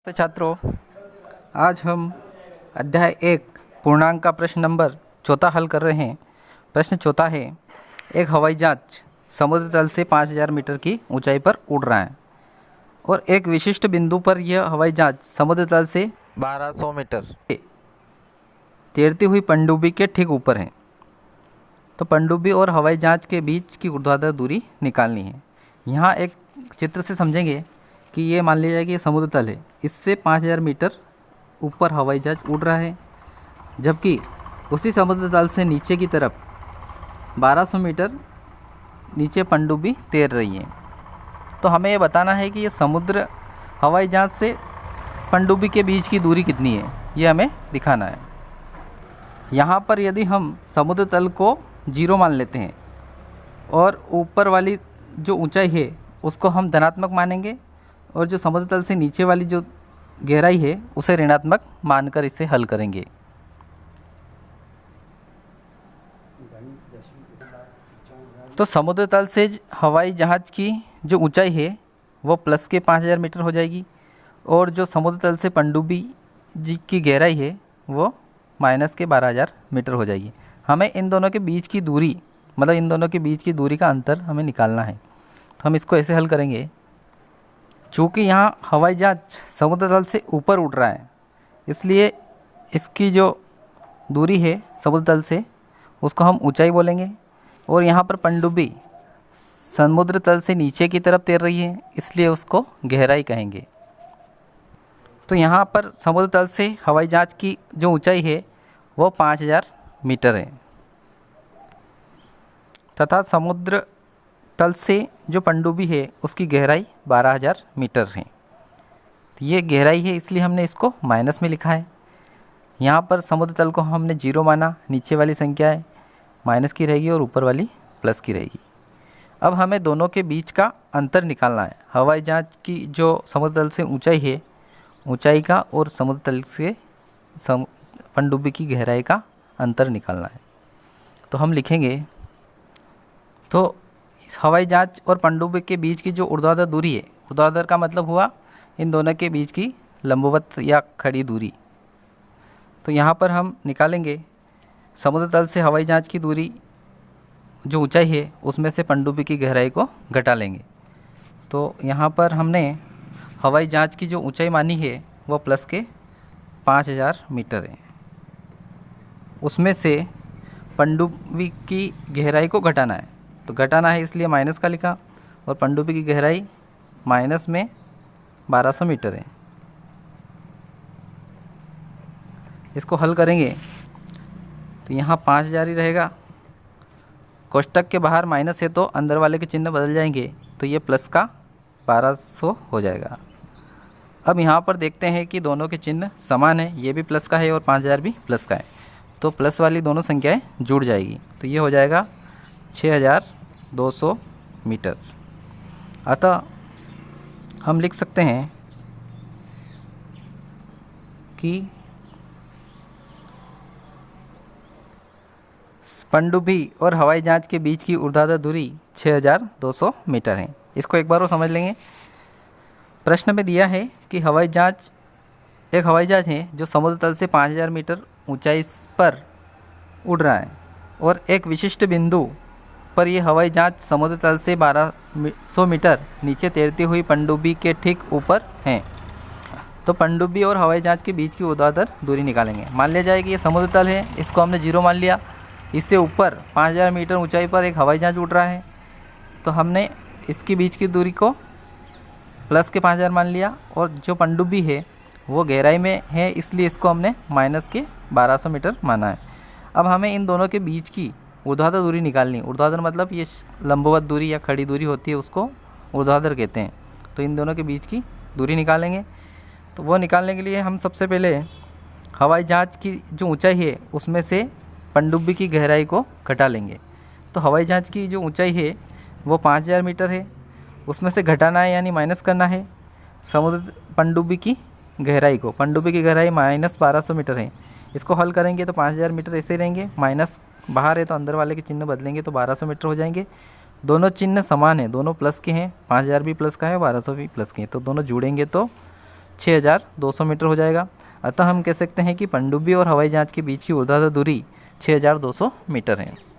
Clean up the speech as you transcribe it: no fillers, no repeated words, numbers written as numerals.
तो छात्रों, आज हम अध्याय 1 पूर्णांक का प्रश्न नंबर 14 हल कर रहे हैं। प्रश्न 14 है, एक हवाई जहाज समुद्र तल से 5000 मीटर की ऊंचाई पर उड़ रहा है और एक विशिष्ट बिंदु पर यह हवाई जहाज समुद्र तल से 1200 मीटर तैरती हुई पनडुब्बी के ठीक ऊपर है। तो पनडुब्बी और हवाई जहाज के बीच की ऊर्ध्वाधर दूरी निकालनी है। यहाँ एक चित्र से समझेंगे कि ये मान लिया जाए कि ये समुद्र तल है, इससे 5000 मीटर ऊपर हवाई जहाज उड़ रहा है, जबकि उसी समुद्र तल से नीचे की तरफ 1200 मीटर नीचे पनडुब्बी तैर रही है। तो हमें ये बताना है कि ये समुद्र हवाई जहाज से पनडुब्बी के बीच की दूरी कितनी है, ये हमें दिखाना है। यहाँ पर यदि हम समुद्र तल को 0 मान लेते हैं और ऊपर वाली जो ऊंचाई है उसको हम धनात्मक मानेंगे और जो समुद्र तल से नीचे वाली जो गहराई है उसे ऋणात्मक मानकर इसे हल करेंगे। तो समुद्र तल से हवाई जहाज की जो ऊंचाई है वो प्लस के 5000 मीटर हो जाएगी और जो समुद्र तल से पनडुब्बी जी की गहराई है वो माइनस के 12000 मीटर हो जाएगी। हमें इन दोनों के बीच की दूरी, मतलब इन दोनों के बीच की दूरी का अंतर हमें निकालना है। तो हम इसको ऐसे हल करेंगे, चूँकि यहाँ हवाई जहाज समुद्र तल से ऊपर उड़ रहा है इसलिए इसकी जो दूरी है समुद्र तल से उसको हम ऊंचाई बोलेंगे, और यहाँ पर पनडुब्बी समुद्र तल से नीचे की तरफ तैर रही है इसलिए उसको गहराई कहेंगे। तो यहाँ पर समुद्र तल से हवाई जहाज की जो ऊंचाई है वो 5000 मीटर है तथा समुद्र तल से जो पनडुब्बी है उसकी गहराई 12000 मीटर है। तो ये गहराई है इसलिए हमने इसको माइनस में लिखा है। यहाँ पर समुद्र तल को हमने 0 माना, नीचे वाली संख्या है माइनस की रहेगी और ऊपर वाली प्लस की रहेगी। अब हमें दोनों के बीच का अंतर निकालना है। हवाई जहाज की जो समुद्र तल से ऊंचाई है, ऊंचाई का और समुद्र तल से पनडुब्बी की गहराई का अंतर निकालना है। तो हम लिखेंगे, तो हवाई जहाज और पनडुब्बी के बीच की जो ऊर्ध्वाधर दूरी है, ऊर्ध्वाधर का मतलब हुआ इन दोनों के बीच की लंबवत या खड़ी दूरी। तो यहाँ पर हम निकालेंगे समुद्र तल से हवाई जहाज की दूरी जो ऊंचाई है उसमें से पनडुब्बी की गहराई को घटा लेंगे। तो यहाँ पर हमने हवाई जहाज की जो ऊंचाई मानी है वो प्लस के 5000 मीटर है, उसमें से पनडुब्बी की गहराई को घटाना है। तो घटाना है इसलिए माइनस का लिखा, और पनडुब्बी की गहराई माइनस में 1200 मीटर है। इसको हल करेंगे तो यहाँ 5000 ही रहेगा, कोष्टक के बाहर माइनस है तो अंदर वाले के चिन्ह बदल जाएंगे, तो ये प्लस का 1200 हो जाएगा। अब यहाँ पर देखते हैं कि दोनों के चिन्ह समान है, ये भी प्लस का है और 5000 भी प्लस का है, तो प्लस वाली दोनों संख्याएं जुड़ जाएगी। तो ये हो जाएगा 6200 मीटर। अतः हम लिख सकते हैं कि पनडुब्बी और हवाई जहाज के बीच की ऊर्ध्वाधर दूरी 6200 मीटर है। इसको एक बार और समझ लेंगे। प्रश्न में दिया है कि एक हवाई जहाज है जो समुद्र तल से 5000 मीटर ऊंचाई पर उड़ रहा है और एक विशिष्ट बिंदु पर यह हवाई जहाज समुद्र तल से 1200 मीटर नीचे तैरती हुई पनडुब्बी के ठीक ऊपर है। तो पनडुब्बी और हवाई जहाज के बीच की ऊर्ध्वाधर दूरी निकालेंगे। मान लिया जाए कि ये समुद्र तल है, इसको हमने 0 मान लिया, इससे ऊपर 5000 मीटर ऊंचाई पर एक हवाई जहाज उड़ रहा है, तो हमने इसके बीच की दूरी को प्लस के 5000 मान लिया, और जो पनडुब्बी है वो गहराई में है इसलिए इसको हमने माइनस के 1200 मीटर माना है। अब हमें इन दोनों के बीच की ऊर्ध्वाधर दूरी निकालनी। ऊर्ध्वाधर मतलब ये लंबवत दूरी या खड़ी दूरी होती है, उसको ऊर्ध्वाधर कहते हैं। तो इन दोनों के बीच की दूरी निकालेंगे। तो वो निकालने के लिए हम सबसे पहले हवाई जहाज की जो ऊंचाई है उसमें से पनडुब्बी की गहराई को घटा लेंगे। तो हवाई जहाज की जो ऊंचाई है वो 5000 मीटर है, उसमें से घटाना है यानी माइनस करना है समुद्र पनडुब्बी की गहराई को। पनडुब्बी की गहराई माइनस 1200 मीटर है। इसको हल करेंगे तो 5000 मीटर ऐसे ही रहेंगे, माइनस बाहर है तो अंदर वाले के चिन्ह बदलेंगे तो 1200 मीटर हो जाएंगे। दोनों चिन्ह समान हैं, दोनों प्लस के हैं, 5000 भी प्लस का है, 1200 भी प्लस के हैं, तो दोनों जुड़ेंगे तो 6200 मीटर हो जाएगा। अतः हम कह सकते हैं कि पनडुब्बी और हवाई जहाज़ के बीच की ऊर्ध्वाधर दूरी 6200 मीटर है।